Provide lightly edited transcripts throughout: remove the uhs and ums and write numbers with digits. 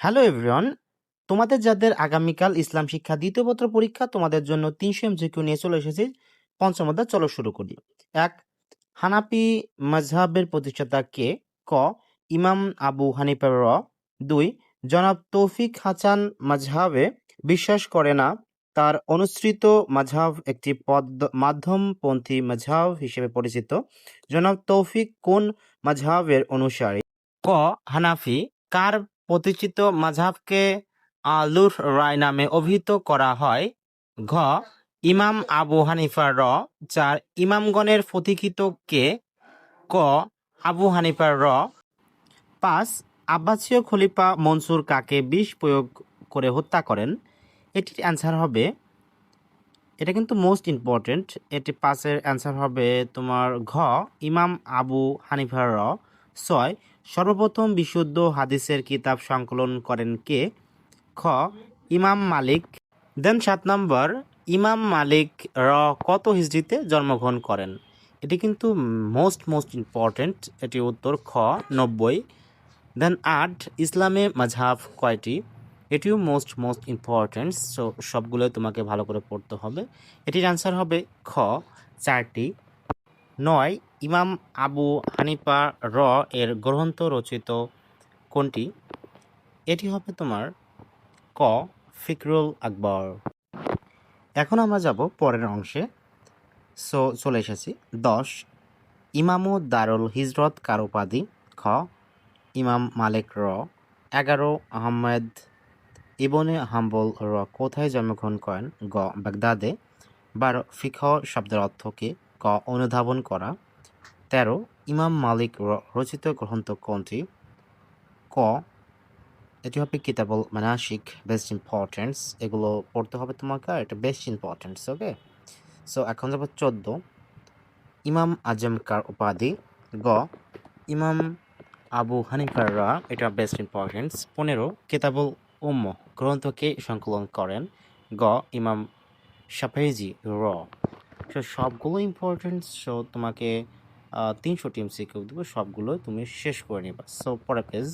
Hello everyone, তোমাদের যাদের আগামীকাল ইসলাম শিক্ষা দ্বিতীয় পত্র পরীক্ষা, তোমাদের জন্য ৩০০ এমসিকিউ নিয়ে চলে এসেছি। পঞ্চম অধ্যায়, চলো শুরু করি। ১. হানাফি মাজহাবের প্রতিষ্ঠাতা কে? ক. ইমাম আবু হানিফা র. ২. জনাব তৌফিক হাসান মাজহাবে বিশ্বাস করে না, তার অনুসৃত মাজহাব একটি মাধ্যমপন্থী মাজহাব হিসেবে পরিচিত। জনাব তৌফিক কোন মাজহাবের অনুসারী? ক. হানাফি। কার প্রতিষ্ঠিত মাযহাবকে আলুর রায় নামে অভিহিত করা হয়? ঘ. ইমাম আবু হানিফা র. ৪. ইমামগণের প্রতীক্ষিত কে? ক. আবু হানিফা র. ৫. আব্বাসীয় খলিফা মনসুর কাকে বিষ প্রয়োগ করে হত্যা করেন? এটির অ্যান্সার হবে, এটা কিন্তু মোস্ট ইম্পর্টেন্ট, এটি ৫-এর অ্যান্সার হবে তোমার ঘ. ইমাম আবু হানিফা র. ৬. সর্বপ্রথম বিশুদ্ধ হাদিসের কিতাব সংকলন করেন কে? খ. ইমাম মালিক। দেন ৭ নম্বর, ইমাম মালিক র কত হিজরিতে জন্মগ্রহণ করেন? এটি কিন্তু মোস্ট ইম্পর্টেন্ট, এটি উত্তর খ. ৯০। দেন ৮. ইসলামে মাযহাব কয়টি? এটিও মোস্ট ইম্পর্টেন্ট, সো সবগুলো তোমাকে ভালো করে পড়তে হবে। এটির অ্যান্সার হবে খ. ৪টি। ৯. ইমাম আবু হানিফা র এর গ্রন্থ রচিত কোনটি? এটি হবে তোমার ক. ফিকরুল আকবর। এখন আমরা যাব পরের অংশে। সো চলে এসেছি। ১০. ইমামু দারুল হিজরত কার উপাধি? খ. ইমাম মালিক র. ১১. আহমেদ ইবনে হাম্বল র কোথায় জন্মগ্রহণ করেন? গ. বাগদাদে। ১২. ফিকহ শব্দের অর্থ কী? ক. অনুধাবন করা। ১৩. ইমাম মালিক রচিত গ্রন্থ কোনটি? ক. এটি হবে কিতাবুল মানাসিক, বেস্ট ইম্পর্টেন্স, এগুলো পড়তে হবে তোমাকে, আর এটা বেস্ট ইম্পর্টেন্স। ওকে, সো এখন যাব ১৪. ইমাম আজম কার উপাধি? গ. ইমাম আবু হানিফার রা, এটা বেস্ট ইম্পর্টেন্স। ১৫. কিতাবুল গ্রন্থকে সংকলন করেন? গ. ইমাম শাফেজি র. সো সবগুলো ইম্পর্টেন্ট, সো তোমাকে ৩০০টি এমসিকিউ দেবো, সবগুলো তুমি শেষ করে নেবা। সো পরের পেজ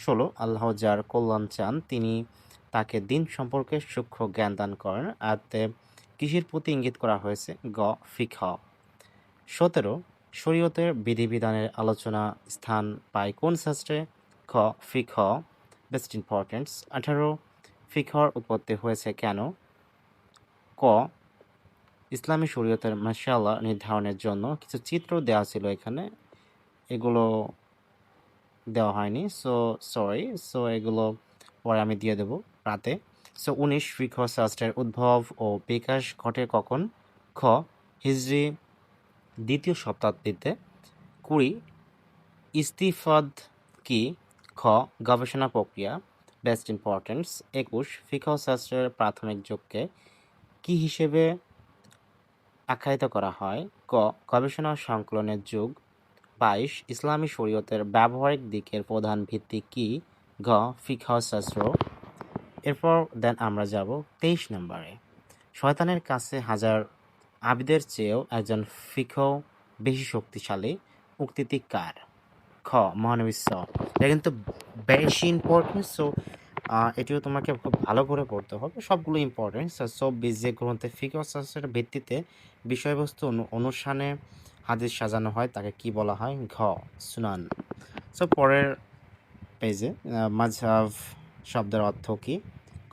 ১৬. আল্লাহ যার কল্যাণ চান তিনি তাকে দিন সম্পর্কে সূক্ষ্ম জ্ঞান দান করেন। আয়াতে কৃষির প্রতি ইঙ্গিত করা হয়েছে? গ. ফিকহ। ১৭. শরীয়তের বিধিবিধানের আলোচনা স্থান পায় কোন শাস্ত্রে? খ. ফিকহ, বেস্ট ইম্পর্টেন্স। ১৮. ফিকহর উৎপত্তি হয়েছে কেন? ক. ইসলামী শরীয়তের মাশাআল্লাহ নির্ধারণের জন্য কিছু চিত্র দেওয়া ছিল, এখানে এগুলো দেওয়া হয়নি, সো সরি, সো এগুলো পরে আমি দিয়ে দেবো রাতে। সো ১৯. ফিকহ শাস্ত্রের উদ্ভব ও বিকাশ ঘটে কখন? খ. হিজরি দ্বিতীয় শতাব্দীতে। ২০. ইস্তিফাদ কি? খ. গবেষণা প্রক্রিয়া, বেস্ট ইম্পর্টেন্স। ২১. ফিকহ শাস্ত্রের প্রাথমিক যুগকে কি হিসেবে আখ্যায়িত করা হয়? ক. গবেষণা সংকলনের যুগ। ২২. ইসলামী শরীয়তের ব্যবহারিক দিকের প্রধান ভিত্তি কি? ঘ. ফিকহ শাস্ত্র। এরপর দেন আমরা যাব ২৩ নম্বরে। শয়তানের কাছে হাজার আবিদের চেয়েও একজন ফিকহ বেশি শক্তিশালী, উক্তিটি কার? খ. মহানবী স। এটা কিন্তু বেশি ইম্পর্টেন্ট, সো এটিও তোমাকে খুব ভালো করে পড়তে হবে, সবগুলো ইম্পর্টেন্ট। সো যে গ্রন্থে ফিকহ শাস্ত্রের ভিত্তিতে বিষয়বস্তু অনুষ্ঠানে হাদিস সাজানো হয় তাকে কি বলা হয়? ঘ. সুনান। সো পরের পেজে মাযহাব শব্দের অর্থ কি?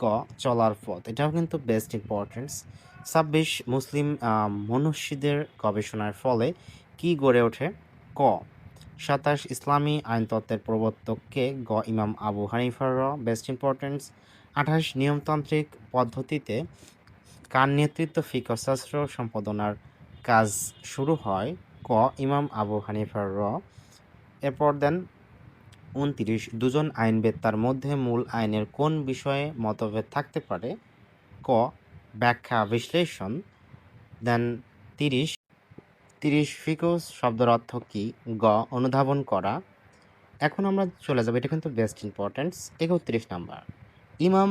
ক. চলার পথ, এটাও কিন্তু বেস্ট ইম্পর্টেন্স। ২৬. মুসলিম মনীষীদের গবেষণার ফলে কি গড়ে ওঠে? ক. ২৭. ইসলামী আইনতত্ত্বের প্রবর্তক কে? গ. ইমাম আবু হানিফা র. Best importance. ২৮. নিয়মতান্ত্রিক পদ্ধতিতে কার নেতৃত্ব ফিকহ শাস্ত্র সম্পাদনার কাজ শুরু হয়? ক. ইমাম আবু হানিফা র. এরপর দেন ২৯. দুজন আইনবেত্তার মধ্যে মূল আইনের কোন বিষয়ে মতভেদ থাকতে পারে? ক. ব্যাখ্যা বিশ্লেষণ। দেন ৩০. ফিকহ শব্দের অর্থ কি? গ. অনুধাবন করা। এখন আমরা চলে যাব, এটা কিন্তু বেস্ট ইম্পর্টেন্স, ৩১ নাম্বার। ইমাম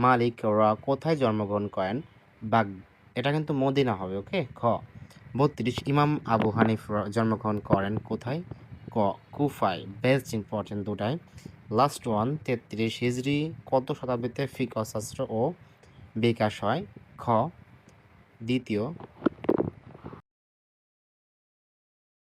মালিক রা কোথায় জন্মগ্রহণ করেন? বাগ, এটা কিন্তু মদিনা হবে। ওকে। খ. ৩২. ইমাম আবু হানিফ জন্মগ্রহণ করেন কোথায়? ক. কুফায়, বেস্ট ইম্পর্টেন্ট দুটাই। লাস্ট ওয়ান 33 হিজরি কত শতাব্দীতে ফিকহ শাস্ত্র ও বিকাশ হয়? খ দ্বিতীয়